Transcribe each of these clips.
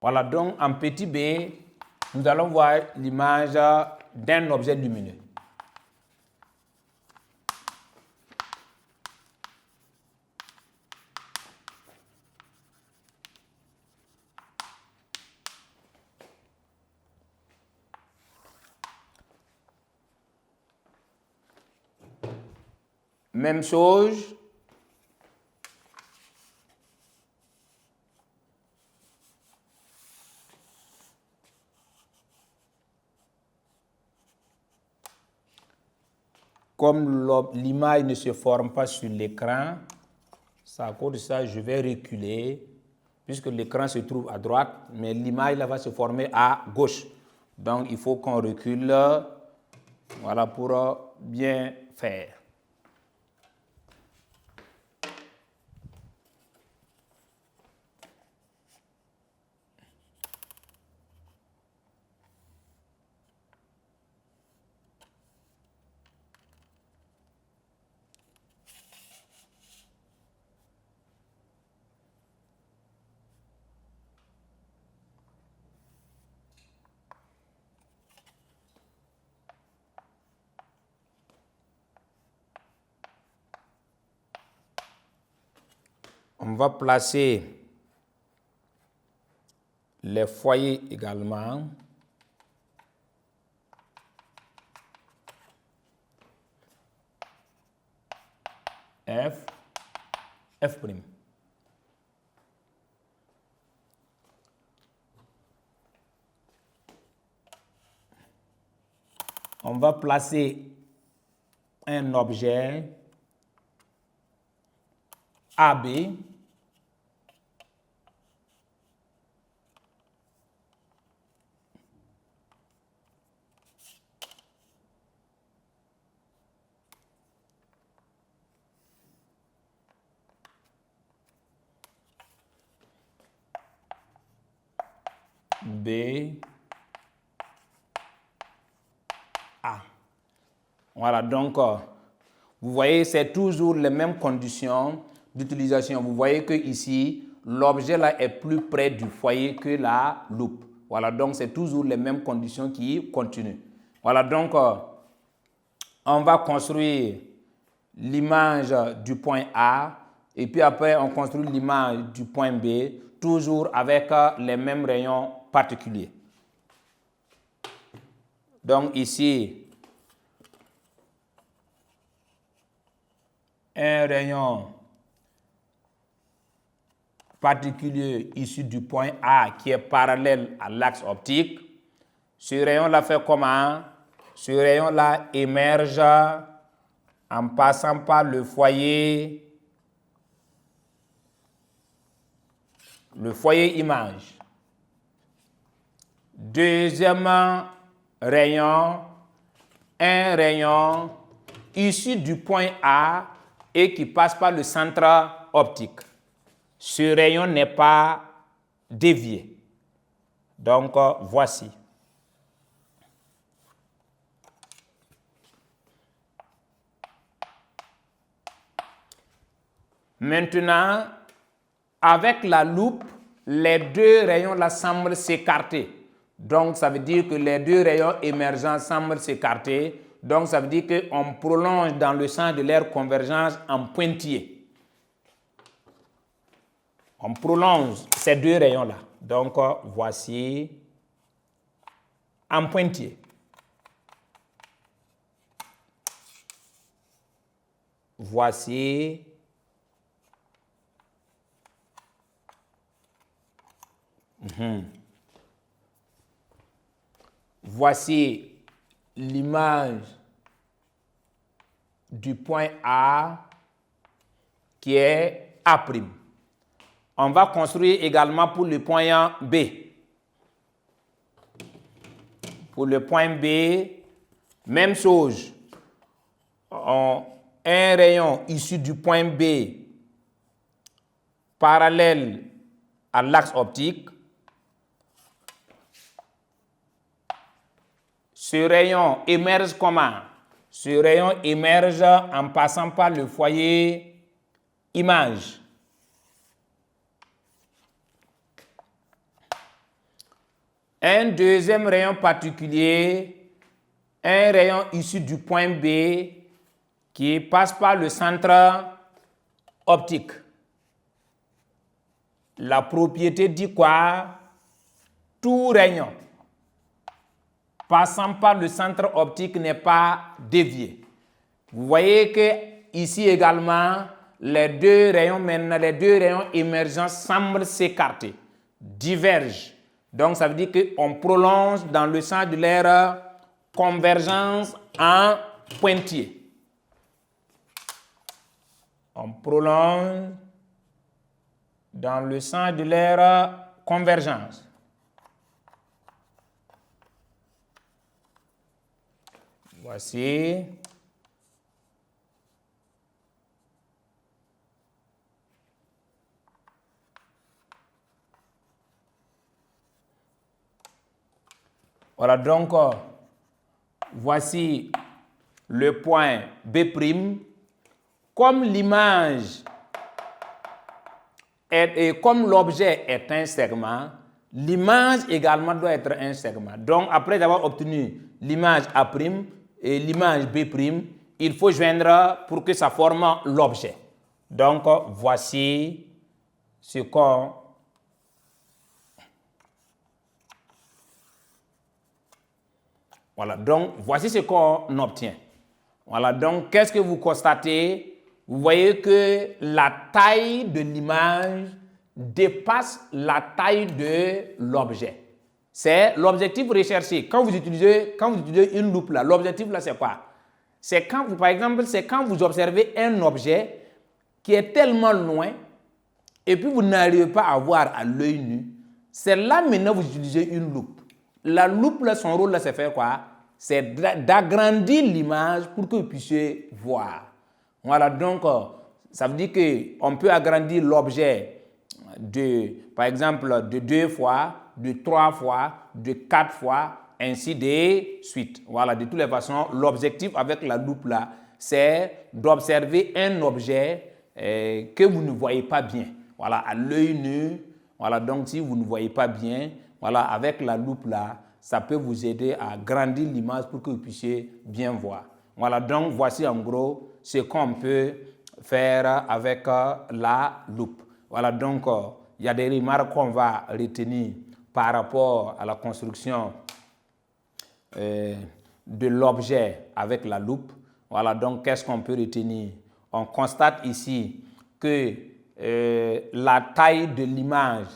Voilà, donc en petit b, nous allons voir l'image d'un objet lumineux. Même chose. Comme l'image ne se forme pas sur l'écran, c'est à cause de ça je vais reculer, puisque l'écran se trouve à droite, mais l'image va se former à gauche. Donc il faut qu'on recule, voilà, pour bien faire. On va placer les foyers également. F'. On va placer un objet AB B A. Voilà, donc vous voyez, c'est toujours les mêmes conditions d'utilisation. Vous voyez que ici, l'objet là est plus près du foyer que la loupe. Voilà, donc c'est toujours les mêmes conditions qui continuent. Voilà, donc on va construire l'image du point A et puis après on construit l'image du point B, toujours avec les mêmes rayons particuliers. Donc ici, un rayon particulier issu du point A qui est parallèle à l'axe optique. Ce rayon-là fait comment? Ce rayon-là émerge en passant par le foyer image. Deuxième rayon, un rayon issu du point A et qui passe par le centre optique. Ce rayon n'est pas dévié. Donc, voici. Maintenant, avec la loupe, les deux rayons là semblent s'écarter. Donc, ça veut dire que les deux rayons émergents semblent s'écarter. Donc, ça veut dire qu'on prolonge dans le sens de leur convergence en pointillé. On prolonge ces deux rayons-là. Donc, voici en pointillé. Voici voici l'image du point A qui est A'. On va construire également pour le point B. Pour le point B, même chose. Un rayon issu du point B parallèle à l'axe optique. Ce rayon émerge comment? Ce rayon émerge en passant par le foyer image. Un deuxième rayon particulier, un rayon issu du point B qui passe par le centre optique. La propriété dit quoi? Tout rayon passant par le centre optique n'est pas dévié. Vous voyez que ici également, les deux rayons émergents semblent s'écarter, divergent. Donc ça veut dire qu'on prolonge dans le sens de leur convergence en pointillé. On prolonge dans le sens de leur convergence. Voici. Voilà donc, voici le point B'. Comme l'image et comme l'objet est un segment, l'image également doit être un segment. Donc, après avoir obtenu l'image A' et l'image B', il faut joindre pour que ça forme l'objet. Donc, voici ce qu'on... Voilà, donc voici ce qu'on obtient. Voilà, donc qu'est-ce que vous constatez? Vous voyez que la taille de l'image dépasse la taille de l'objet. C'est l'objectif recherché. Quand vous utilisez une loupe là, l'objectif là c'est quoi? C'est quand vous, par exemple, c'est quand vous observez un objet qui est tellement loin et puis vous n'arrivez pas à voir à l'œil nu. C'est là maintenant que vous utilisez une loupe. La loupe là, son rôle là, c'est faire quoi? C'est d'agrandir l'image pour que vous puissiez voir. Voilà, donc ça veut dire qu'on peut agrandir l'objet par exemple, de 2 fois, de 3 fois, de 4 fois, ainsi de suite. Voilà, de toutes les façons, l'objectif avec la loupe là, c'est d'observer un objet que vous ne voyez pas bien. Voilà, à l'œil nu. Voilà, donc si vous ne voyez pas bien, voilà, avec la loupe là, ça peut vous aider à grandir l'image pour que vous puissiez bien voir. Voilà, donc voici en gros ce qu'on peut faire avec la loupe. Voilà, donc il y a des remarques qu'on va retenir par rapport à la construction de l'objet avec la loupe. Voilà, donc qu'est-ce qu'on peut retenir? On constate ici que la taille de l'image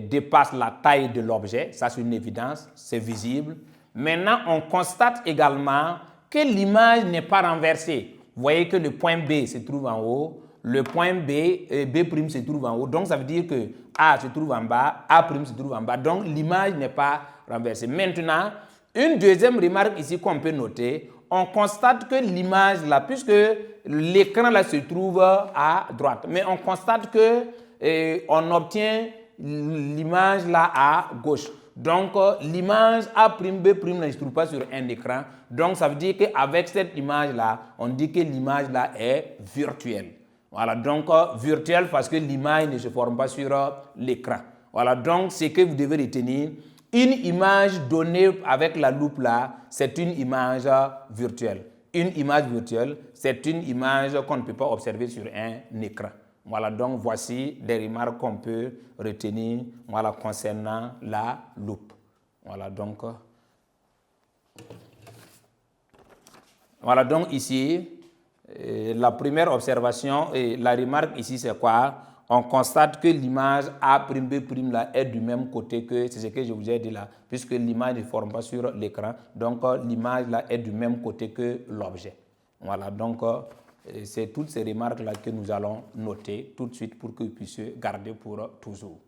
dépasse la taille de l'objet, ça c'est une évidence, c'est visible. Maintenant, on constate également que l'image n'est pas renversée. Vous voyez que le point B se trouve en haut, le point B se trouve en haut, donc ça veut dire que A se trouve en bas, A' se trouve en bas, donc l'image n'est pas renversée. Maintenant, une deuxième remarque ici qu'on peut noter, on constate que l'image là, puisque l'écran là se trouve à droite, mais on constate que on obtient l'image là à gauche. Donc, l'image A', B' ne se trouve pas sur un écran. Donc, ça veut dire qu'avec cette image-là, on dit que l'image là est virtuelle. Voilà, donc virtuelle parce que l'image ne se forme pas sur l'écran. Voilà, donc ce que vous devez retenir, une image donnée avec la loupe là, c'est une image virtuelle. Une image virtuelle, c'est une image qu'on ne peut pas observer sur un écran. Voilà, donc voici des remarques qu'on peut retenir, voilà, concernant la loupe. Voilà, donc ici, la première observation et la remarque ici, c'est quoi? On constate que l'image A', B' là est du même côté que, c'est ce que je vous ai dit là, puisque l'image ne forme pas sur l'écran, donc l'image là est du même côté que l'objet. Voilà, donc c'est toutes ces remarques là que nous allons noter tout de suite pour que vous puissiez garder pour toujours.